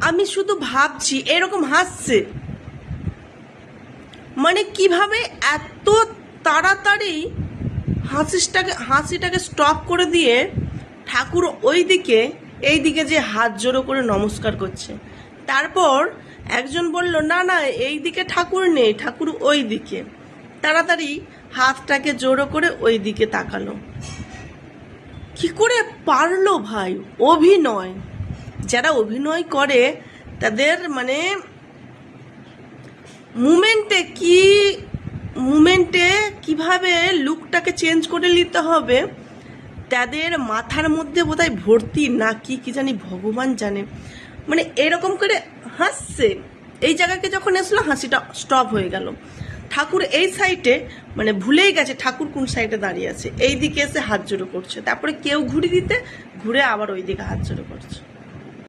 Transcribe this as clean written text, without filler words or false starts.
আমি শুধু ভাবছি এরকম হাসছে, মানে কিভাবে এত তাড়াতাড়ি হাসিটাকে স্টপ করে দিয়ে ঠাকুর ওই দিকে এই দিকে যে হাত জোড়ো করে নমস্কার করছে। তারপর একজন বলল না না এই দিকে ঠাকুর নেই, ঠাকুর ওই দিকে। তাড়াতাড়ি হাতটাকে জোড়ো করে ওই দিকে তাকালো। কি করে পারলো ভাই? অভিনয়, যারা অভিনয় করে তাদের মানে মুমেন্টে কিভাবে লুকটাকে চেঞ্জ করে নিতে হবে তাদের মাথার মধ্যে বোধহয় ভর্তি না কি জানি, ভগবান জানে। মানে এরকম করে হাসছে, এই জায়গাকে যখন আসলো হাসিটা স্টপ হয়ে গেল। ঠাকুর এই সাইডে মানে ভুলেই গেছে ঠাকুর কোন সাইডে দাঁড়িয়ে আছে, এই দিকে এসে হাত জোড়ো করছে। তারপরে কেউ ঘুরে আবার ওই দিকে হাত জোড়ো করছে।